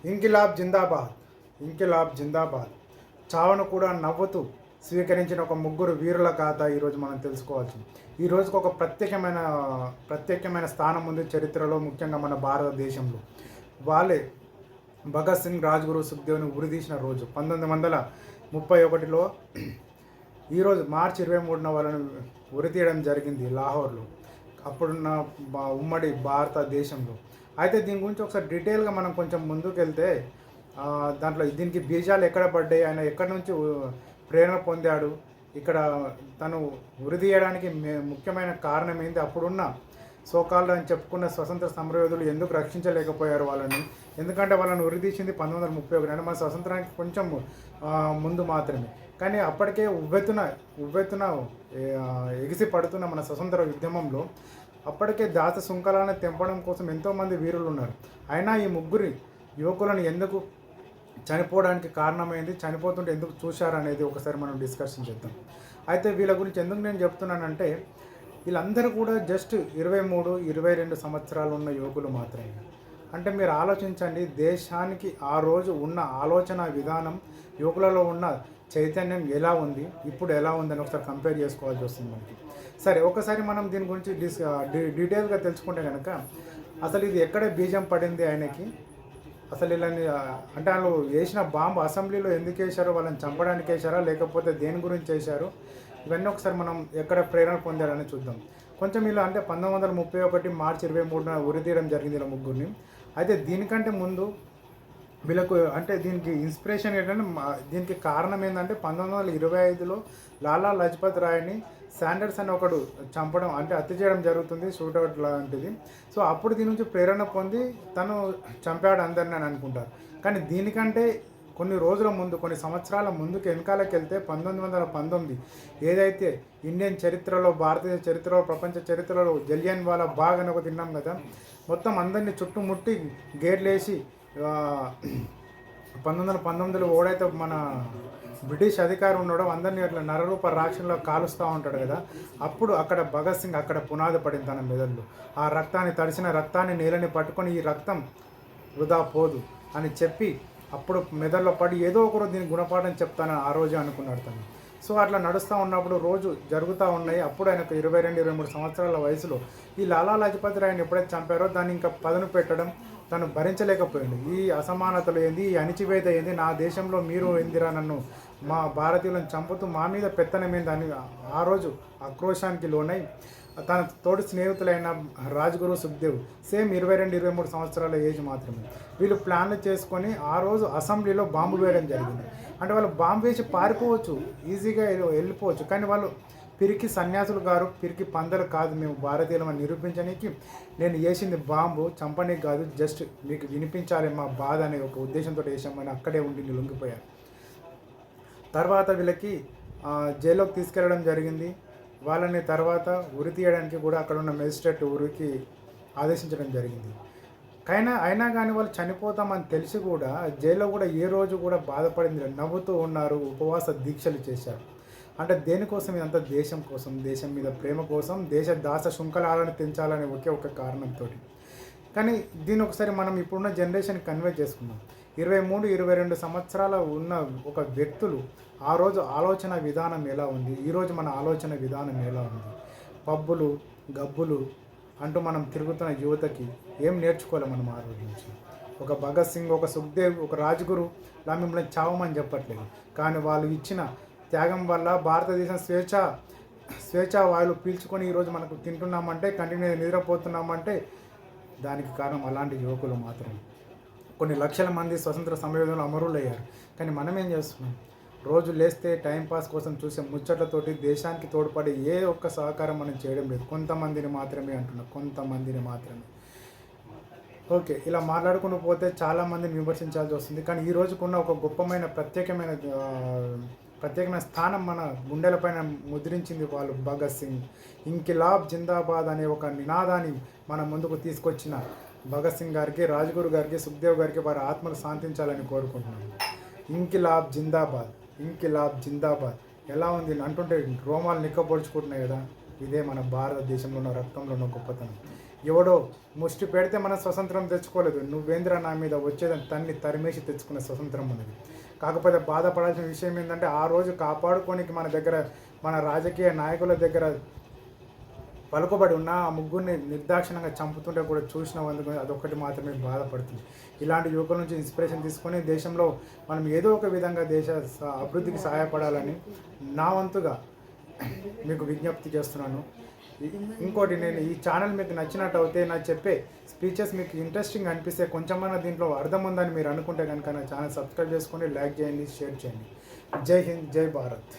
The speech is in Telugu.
ఇంకిలాబ్ జిందాబాద్, ఇంకిలాబ్ జిందాబాద్. చావును కూడా నవ్వుతూ స్వీకరించిన ఒక ముగ్గురు వీరుల గాథ ఈరోజు మనం తెలుసుకోవచ్చు. ఈ రోజుకు ఒక ప్రత్యేకమైన స్థానం ఉంది చరిత్రలో, ముఖ్యంగా మన భారతదేశంలో. వాళ్ళే భగత్ సింగ్, రాజ్గురు సుఖ్దేవ్ని ఉరిదీసిన రోజు 1931లో. ఈరోజు మార్చి 23న వాళ్ళని ఉరితీయడం జరిగింది లాహోర్లో, అప్పుడున్న ఉమ్మడి భారతదేశంలో. అయితే దీని గురించి ఒకసారి డీటెయిల్గా మనం కొంచెం ముందుకు వెళ్తే, దాంట్లో దీనికి బీజాలు ఎక్కడ పడ్డాయి, ఆయన ఎక్కడి నుంచి ప్రేరణ పొందాడు, ఇక్కడ తను ఉరిదీయడానికి ముఖ్యమైన కారణం ఏంటి, అప్పుడున్న సోకాళ్ళు అని చెప్పుకున్న స్వతంత్ర సమరయోధులు ఎందుకు రక్షించలేకపోయారు వాళ్ళని, ఎందుకంటే వాళ్ళని ఉరిదీసింది 1931, అంటే మన స్వతంత్రానికి కొంచెం ముందు మాత్రమే. కానీ అప్పటికే ఉవ్వెత్తున ఎగిసి పడుతున్న మన స్వతంత్ర ఉద్యమంలో అప్పటికే దాస సుంకలాన్ని తెంపడం కోసం ఎంతోమంది వీరులు ఉన్నారు. అయినా ఈ ముగ్గురి యువకులను ఎందుకు చనిపోవడానికి కారణమైంది, చనిపోతుంటే ఎందుకు చూశారనేది ఒకసారి మనం డిస్కషన్ చేద్దాం. అయితే వీళ్ళ గురించి ఎందుకు నేను చెప్తున్నానంటే, వీళ్ళందరూ కూడా జస్ట్ 23, 22 సంవత్సరాలు ఉన్న యువకులు మాత్రమే. అంటే మీరు ఆలోచించండి, దేశానికి ఆ రోజు ఉన్న ఆలోచన విధానం, యువకులలో ఉన్న చైతన్యం ఎలా ఉంది, ఇప్పుడు ఎలా ఉందని ఒకసారి కంపేర్ చేసుకోవాల్సి వస్తుంది మనకి. సరే, ఒకసారి మనం దీని గురించి డీటెయిల్గా తెలుసుకుంటే కనుక, అసలు ఇది ఎక్కడ బీజం పడింది ఆయనకి, అసలు వీళ్ళని అంటే వాళ్ళు వేసిన బాంబు అసెంబ్లీలో ఎందుకు వేశారో, వాళ్ళని చంపడానికి వేశారా లేకపోతే దేని గురించి వేశారు, ఇవన్నీ ఒకసారి మనం ఎక్కడ ప్రేరణ పొందారని చూద్దాం. కొంచెం ఇలా అంటే 1931 మార్చి 23న ఉరితీయడం జరిగింది ఇలా ముగ్గురిని. అయితే దీనికంటే ముందు వీళ్ళకు అంటే దీనికి ఇన్స్పిరేషన్ ఏంటంటే, దీనికి కారణం ఏంటంటే 1925లో లాలా లజపత్ రాయ్ని శాండర్స్ అని ఒకడు చంపడం, అంటే హత్య చేయడం జరుగుతుంది, షూట్అవుట్ లాంటిది. సో అప్పుడు దీని నుంచి ప్రేరణ పొంది తను చంపాడు అందరిని అని అనుకుంటారు. కానీ దీనికంటే కొన్ని రోజుల ముందు, కొన్ని సంవత్సరాల ముందుకు వెనకాలకి వెళ్తే 1919 ఏదైతే ఇండియన్ చరిత్రలో, భారతీయ చరిత్రలో, ప్రపంచ చరిత్రలో జలియన్ వాలా బాగ్ అని ఒక తిన్నాం కదా, మొత్తం అందరినీ చుట్టుముట్టి గేట్లేసి 1919లో ఓడైతే మన బ్రిటిష్ అధికారి ఉన్నాడో అందరినీ అట్లా నరరూప రాక్షసులో కాలుస్తూ ఉంటాడు కదా, అప్పుడు అక్కడ భగత్ సింగ్ అక్కడ పునాది పడింది తన మెదళ్ళు. ఆ రక్తాన్ని, తడిసిన రక్తాన్ని, నీళ్ళని పట్టుకొని ఈ రక్తం వృధా పోదు అని చెప్పి అప్పుడు మెదడులో పడి ఏదో ఒకరోజు దీనికి గుణపాఠం చెప్తానని ఆ రోజే అనుకున్నాడు తను. సో అట్లా నడుస్తూ ఉన్నప్పుడు రోజు జరుగుతూ ఉన్నాయి. అప్పుడు ఆయనకు 22, 23 సంవత్సరాల వయసులో ఈ లాలా లజపత్ రాయ్ని ఎప్పుడైతే చంపారో దాన్ని ఇంకా పదును పెట్టడం తను భరించలేకపోయింది. ఈ అసమానతలు ఏంది, ఈ అణిచివేత ఏంది, నా దేశంలో మీరు ఏందిరా నన్ను, మా భారతీయులను చంపుతూ మా మీద పెత్తనమైంది అని ఆ రోజు ఆక్రోశానికి లోనై తన తోటి స్నేహితులైన రాజ్గురు సుఖ్దేవ్, సేమ్ 22, 23 సంవత్సరాల ఏజ్ మాత్రమే, వీళ్ళు ప్లాన్లు చేసుకొని ఆ రోజు అసెంబ్లీలో బాంబు వేయడం జరిగింది. అంటే వాళ్ళు బాంబు వేసి పారిపోవచ్చు, ఈజీగా వెళ్ళిపోవచ్చు, కానీ వాళ్ళు పిరికి సన్యాసులు గారు, పిరికి పందలు కాదు, మేము భారతీయులమని నిరూపించడానికి నేను వేసింది బాంబు, చంపనీకి కాదు, జస్ట్ మీకు వినిపించాలి మా బాధ అనే ఒక ఉద్దేశంతో వేసామని అక్కడే ఉండి లొంగిపోయారు. తర్వాత వీళ్ళకి జైల్లోకి తీసుకెళ్ళడం జరిగింది. వాళ్ళని తర్వాత ఉరి తీయడానికి కూడా అక్కడ ఉన్న మెజిస్ట్రేట్ ఉరికి ఆదేశించడం జరిగింది. అయినా కానీ వాళ్ళు చనిపోతామని తెలిసి కూడా జైల్లో కూడా ఏ రోజు కూడా బాధపడింది, నవ్వుతూ ఉన్నారు, ఉపవాస దీక్షలు చేశారు. అంటే దేనికోసం? ఇదంతా దేశం కోసం, దేశం మీద ప్రేమ కోసం, దేశ దాస శృంఖలాలను తెంచాలనే ఒకే ఒక కారణంతో. కానీ దీని ఒకసారి మనం ఇప్పుడున్న జనరేషన్ కన్వే చేసుకుందాం. 23, 22 సంవత్సరాల ఉన్న ఒక వ్యక్తులు ఆ రోజు ఆలోచన విధానం ఎలా ఉంది, ఈరోజు మన ఆలోచన విధానం ఎలా ఉంది, పబ్బులు గబ్బులు అంటూ మనం తిరుగుతున్న యువతకి ఏం నేర్చుకోవాలి మనం ఆ రోజు నుంచి? ఒక భగత్ సింగ్, ఒక సుఖ్దేవ్, ఒక రాజ్గురు ఇలా మిమ్మల్ని చావమని చెప్పట్లేదు, కానీ వాళ్ళు ఇచ్చిన త్యాగం వల్ల భారతదేశం స్వేచ్ఛ వాయువులు పీల్చుకొని ఈరోజు మనకు తింటున్నామంటే, కంటిన్యూ నిద్రపోతున్నామంటే దానికి కారణం అలాంటి యువకులు మాత్రమే. కొన్ని లక్షల మంది స్వతంత్ర సమరయోధులు అమరులయ్యారు. కానీ మనం ఏం చేస్తున్నాం? రోజు లేస్తే టైంపాస్ కోసం చూసే ముచ్చట్లతోటి దేశానికి తోడ్పడే ఏ ఒక్క సహకారం మనం చేయడం లేదు. కొంతమందిని మాత్రమే అంటున్నాం, కొంతమందిని మాత్రమే. ఓకే, ఇలా మాట్లాడుకుని పోతే చాలామందిని విమర్శించాల్సి వస్తుంది. కానీ ఈ రోజుకున్న ఒక ప్రత్యేకమైన స్థానం మన గుండెలపైన ముద్రించింది వాళ్ళు భగత్ సింగ్. ఇంకిలాబ్ జిందాబాద్ అనే ఒక నినాదాన్ని మన ముందుకు తీసుకొచ్చిన భగత్ సింగ్ గారికి, రాజ్గురు గారికి, సుఖ్దేవ్ గారికి వారి ఆత్మలు శాంతించాలని కోరుకుంటున్నాను. ఇంకిలాబ్ జిందాబాద్, ఇంకిలాబ్ జిందాబాద్. ఎలా ఉంది అంటుంటే రోమాలు నిక్కబొడుచుకుంటున్నాయి కదా, ఇదే మన భారతదేశంలో ఉన్న రక్తంలో ఉన్న గొప్పతనం. ఎవడో ముష్టి పెడితే మనం స్వతంత్రం తెచ్చుకోలేదు. నువ్వేంద్ర నా మీద వచ్చేదని తన్ని తరిమేసి తెచ్చుకునే స్వతంత్రం ఉన్నది. కాకపోతే బాధపడాల్సిన విషయం ఏంటంటే ఆ రోజు కాపాడుకోనికి మన దగ్గర మన రాజకీయ నాయకుల దగ్గర పలుకుబడి ఉన్న ఆ ముగ్గురిని నిర్దాక్షిణంగా చంపుతుంటే కూడా చూసినందుకు అదొక్కటి మాత్రమే బాధపడుతుంది. ఇలాంటి యువకుల నుంచి ఇన్స్పిరేషన్ తీసుకొని దేశంలో మనం ఏదో ఒక విధంగా దేశ అభివృద్ధికి సహాయపడాలని నా వంతుగా మీకు విజ్ఞప్తి చేస్తున్నాను. ఇంకోటి, నేను ఈ ఛానల్ మీకు నచ్చినట్టు అయితే నాకు చెప్పే స్పీచెస్ మీకు ఇంట్రెస్టింగ్ అనిపిస్తే కొంచెమన్నా దీంట్లో అర్థం ఉందని మీరు అనుకుంటే కనుక నా ఛానల్ సబ్స్క్రైబ్ చేసుకొని లైక్ చేయండి, షేర్ చేయండి. జై హింద్, జై భారత్.